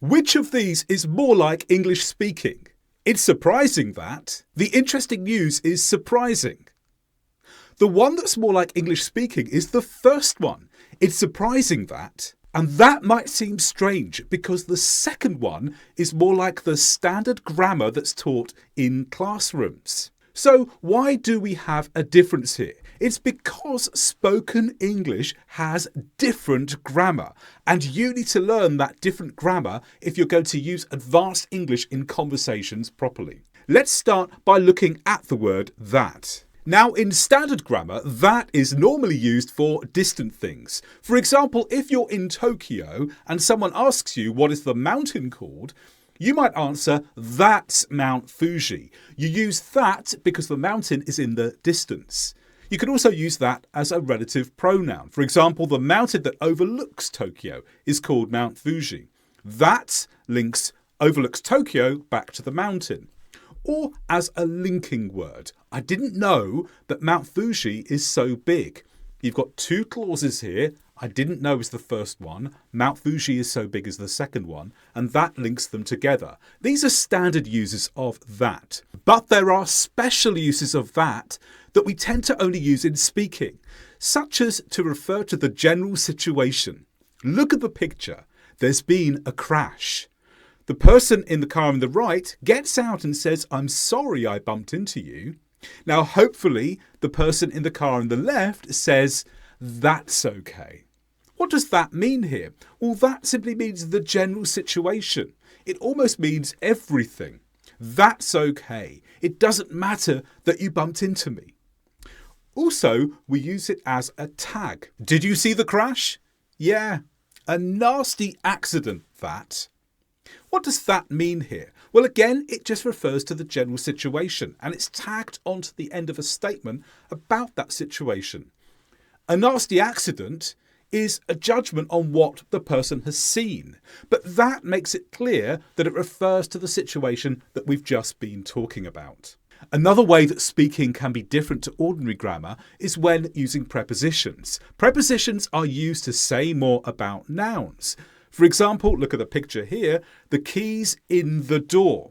Which of these is more like English speaking? It's surprising that. The interesting news is surprising. The one that's more like English speaking is the first one. It's surprising that. And that might seem strange because the second one is more like the standard grammar that's taught in classrooms. So why do we have a difference here? It's because spoken English has different grammar, and you need to learn that different grammar if you're going to use advanced English in conversations properly. Let's start by looking at the word that. Now, in standard grammar, that is normally used for distant things. For example, if you're in Tokyo and someone asks you what is the mountain called, you might answer, that's Mount Fuji. You use that because the mountain is in the distance. You can also use that as a relative pronoun. For example, the mountain that overlooks Tokyo is called Mount Fuji. That overlooks Tokyo back to the mountain. Or as a linking word. I didn't know that Mount Fuji is so big. You've got two clauses here. I didn't know is the first one. Mount Fuji is so big as the second one. And that links them together. These are standard uses of that. But there are special uses of that we tend to only use in speaking, such as to refer to the general situation. Look at the picture. There's been a crash. The person in the car on the right gets out and says, I'm sorry I bumped into you. Now, hopefully, the person in the car on the left says, that's okay. What does that mean here? Well, that simply means the general situation. It almost means everything. That's okay. It doesn't matter that you bumped into me. Also, we use it as a tag. Did you see the crash? Yeah, a nasty accident, that. What does that mean here? Well, again, it just refers to the general situation and it's tagged onto the end of a statement about that situation. A nasty accident is a judgment on what the person has seen, but that makes it clear that it refers to the situation that we've just been talking about. Another way that speaking can be different to ordinary grammar is when using prepositions. Prepositions are used to say more about nouns. For example, look at the picture here, the keys in the door.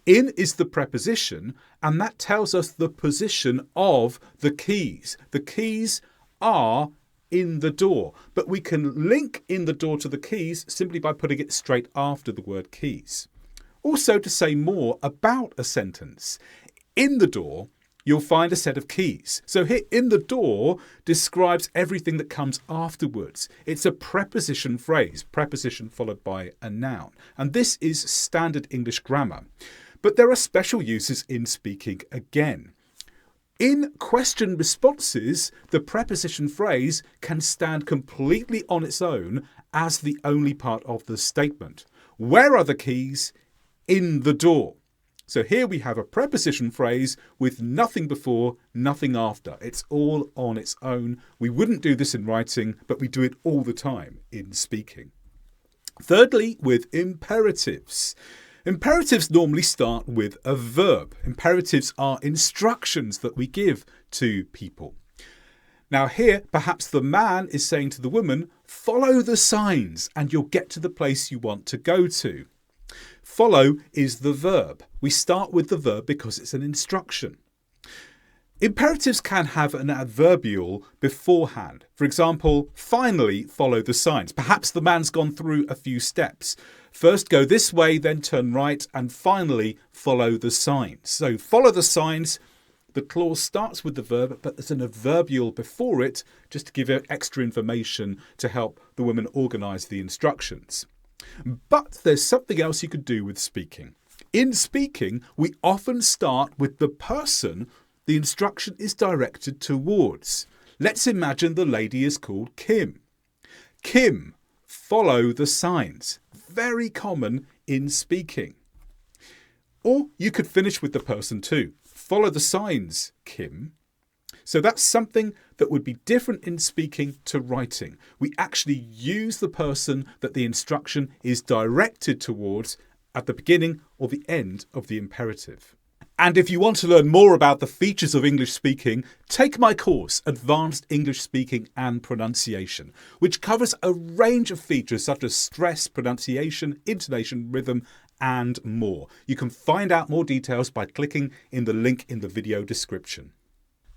In is the preposition, and that tells us the position of the keys. The keys are in the door, but we can link in the door to the keys simply by putting it straight after the word keys. Also, to say more about a sentence, in the door, you'll find a set of keys. So here, in the door describes everything that comes afterwards. It's a preposition phrase, preposition followed by a noun. And this is standard English grammar. But there are special uses in speaking again. In question responses, the preposition phrase can stand completely on its own as the only part of the statement. Where are the keys? In the door. So here we have a preposition phrase with nothing before, nothing after. It's all on its own. We wouldn't do this in writing, but we do it all the time in speaking. Thirdly, with imperatives. Imperatives normally start with a verb. Imperatives are instructions that we give to people. Now here, perhaps the man is saying to the woman, follow the signs and you'll get to the place you want to go to. Follow is the verb. We start with the verb because it's an instruction. Imperatives can have an adverbial beforehand. For example, finally follow the signs. Perhaps the man's gone through a few steps. First go this way, then turn right, and finally follow the signs. So follow the signs. The clause starts with the verb, but there's an adverbial before it just to give it extra information to help the woman organise the instructions. But there's something else you could do with speaking. In speaking, we often start with the person the instruction is directed towards. Let's imagine the lady is called Kim. Kim, follow the signs. Very common in speaking. Or you could finish with the person too. Follow the signs, Kim. So that's something that would be different in speaking to writing. We actually use the person that the instruction is directed towards at the beginning or the end of the imperative. And if you want to learn more about the features of English speaking, take my course, Advanced English Speaking and Pronunciation, which covers a range of features such as stress, pronunciation, intonation, rhythm, and more. You can find out more details by clicking in the link in the video description.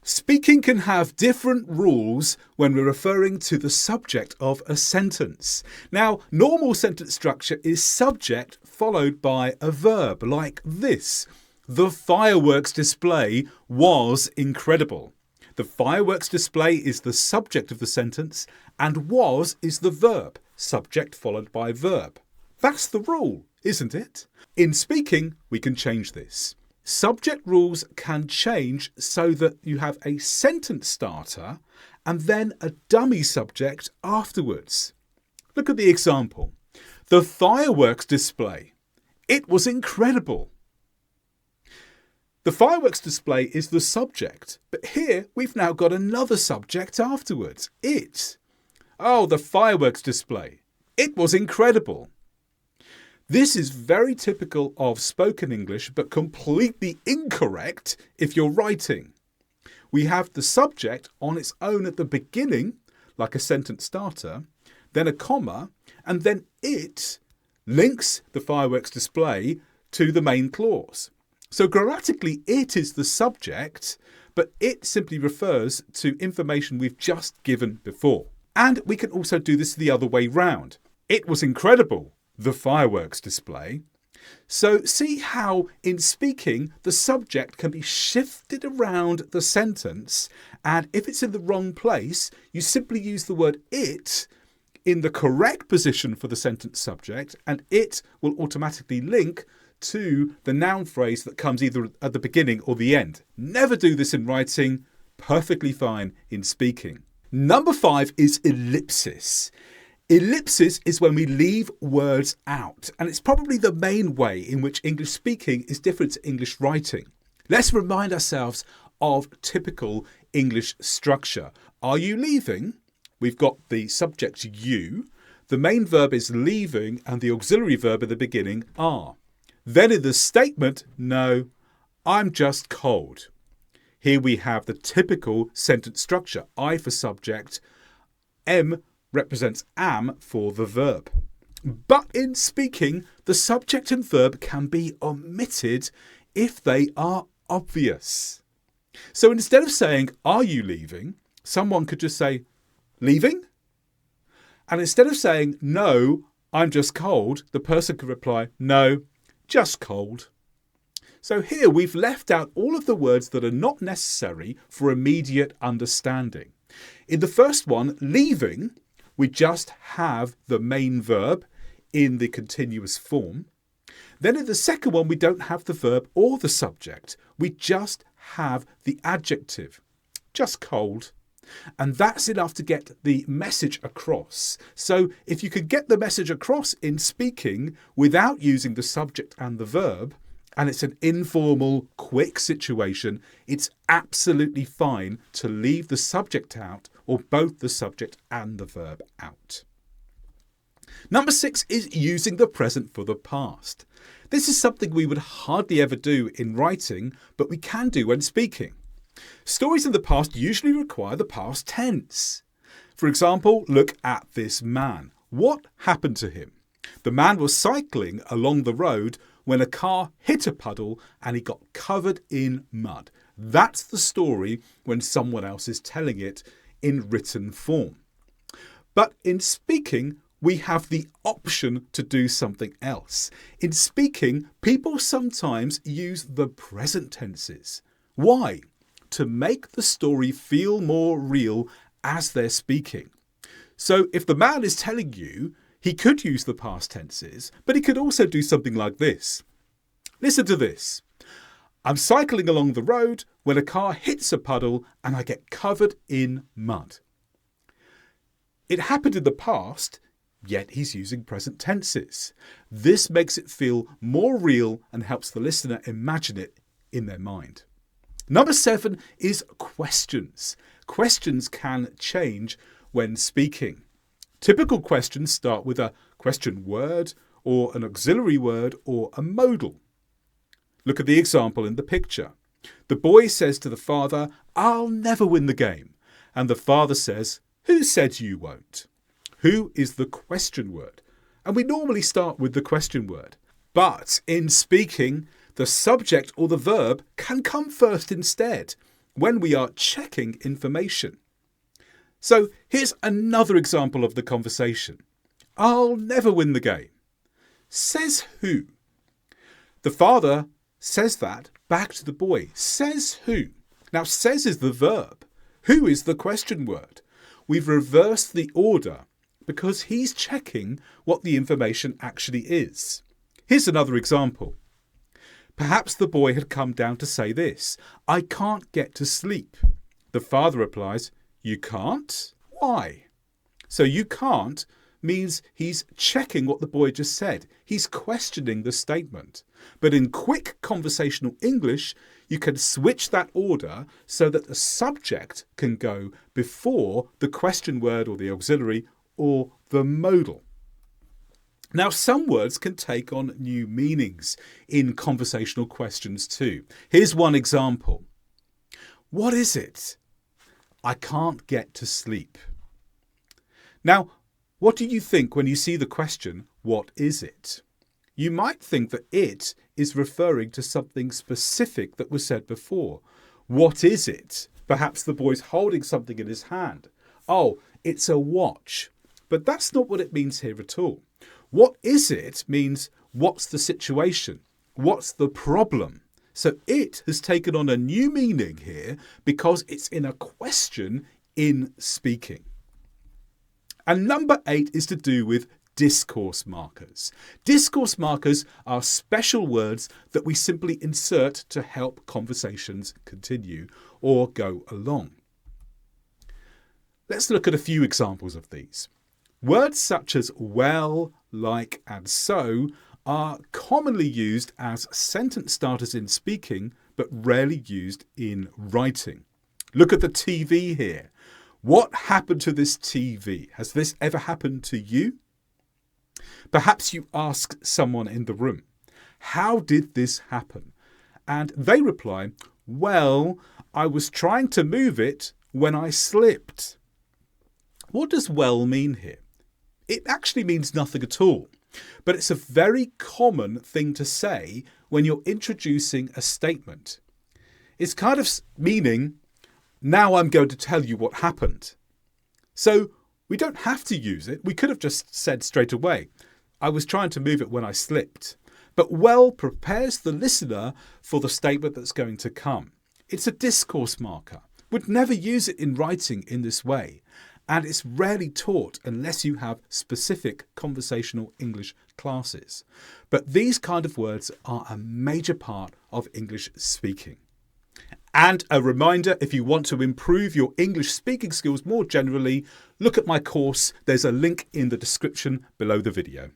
Speaking can have different rules when we're referring to the subject of a sentence. Now, normal sentence structure is subject followed by a verb, like this. The fireworks display was incredible. The fireworks display is the subject of the sentence, and was is the verb, subject followed by verb. That's the rule, isn't it? In speaking, we can change this. Subject rules can change so that you have a sentence starter and then a dummy subject afterwards. Look at the example. The fireworks display. It was incredible. The fireworks display is the subject, but here we've now got another subject afterwards. It. Oh, the fireworks display. It was incredible. This is very typical of spoken English, but completely incorrect if you're writing. We have the subject on its own at the beginning, like a sentence starter, then a comma, and then it links the fireworks display to the main clause. So grammatically, it is the subject, but it simply refers to information we've just given before. And we can also do this the other way round. It was incredible, the fireworks display. So see how in speaking, the subject can be shifted around the sentence, and if it's in the wrong place, you simply use the word it in the correct position for the sentence subject, and it will automatically link to the noun phrase that comes either at the beginning or the end. Never do this in writing, perfectly fine in speaking. Number 5 is ellipsis. Ellipsis is when we leave words out, and it's probably the main way in which English speaking is different to English writing. Let's remind ourselves of typical English structure. Are you leaving? We've got the subject you, the main verb is leaving, and the auxiliary verb at the beginning are. Then in the statement, no, I'm just cold. Here we have the typical sentence structure. I for subject, M represents am for the verb. But in speaking, the subject and verb can be omitted if they are obvious. So instead of saying, are you leaving? Someone could just say, leaving? And instead of saying, no, I'm just cold, the person could reply, no, just cold. So here we've left out all of the words that are not necessary for immediate understanding. In the first one, leaving, we just have the main verb in the continuous form. Then in the second one, we don't have the verb or the subject. We just have the adjective, just cold. And that's enough to get the message across. So if you could get the message across in speaking without using the subject and the verb, and it's an informal, quick situation, it's absolutely fine to leave the subject out or both the subject and the verb out. Number 6 is using the present for the past. This is something we would hardly ever do in writing, but we can do when speaking. Stories in the past usually require the past tense. For example, look at this man. What happened to him? The man was cycling along the road when a car hit a puddle and he got covered in mud. That's the story when someone else is telling it in written form. But in speaking, we have the option to do something else. In speaking, people sometimes use the present tenses. Why? To make the story feel more real as they're speaking. So if the man is telling you, he could use the past tenses, but he could also do something like this. Listen to this. I'm cycling along the road when a car hits a puddle and I get covered in mud. It happened in the past, yet he's using present tenses. This makes it feel more real and helps the listener imagine it in their mind. Number 7 is questions. Questions can change when speaking. Typical questions start with a question word or an auxiliary word or a modal. Look at the example in the picture. The boy says to the father, "I'll never win the game." And the father says, "Who said you won't?" Who is the question word? And we normally start with the question word. But in speaking, the subject or the verb can come first instead when we are checking information. So here's another example of the conversation. "I'll never win the game." Says who? The father says that back to the boy. Says who? Now, says is the verb. Who is the question word? We've reversed the order because he's checking what the information actually is. Here's another example. Perhaps the boy had come down to say this: "I can't get to sleep." The father replies, "You can't? Why?" So "you can't" means he's checking what the boy just said. He's questioning the statement. But in quick conversational English, you can switch that order so that the subject can go before the question word or the auxiliary or the modal. Now, some words can take on new meanings in conversational questions too. Here's one example. What is it? I can't get to sleep. Now, what do you think when you see the question, what is it? You might think that it is referring to something specific that was said before. What is it? Perhaps the boy's holding something in his hand. Oh, it's a watch. But that's not what it means here at all. What is it means what's the situation? What's the problem? So it has taken on a new meaning here because it's in a question in speaking. And number 8 is to do with discourse markers. Discourse markers are special words that we simply insert to help conversations continue or go along. Let's look at a few examples of these. Words such as well, like, and so are commonly used as sentence starters in speaking, but rarely used in writing. Look at the TV here. What happened to this TV? Has this ever happened to you? Perhaps you ask someone in the room, how did this happen? And they reply, well, I was trying to move it when I slipped. What does well mean here? It actually means nothing at all, but it's a very common thing to say when you're introducing a statement. It's kind of meaning, now I'm going to tell you what happened. So we don't have to use it. We could have just said straight away, I was trying to move it when I slipped. But well prepares the listener for the statement that's going to come. It's a discourse marker. We'd never use it in writing in this way. And it's rarely taught unless you have specific conversational English classes. But these kind of words are a major part of English speaking. And a reminder, if you want to improve your English speaking skills more generally, look at my course. There's a link in the description below the video.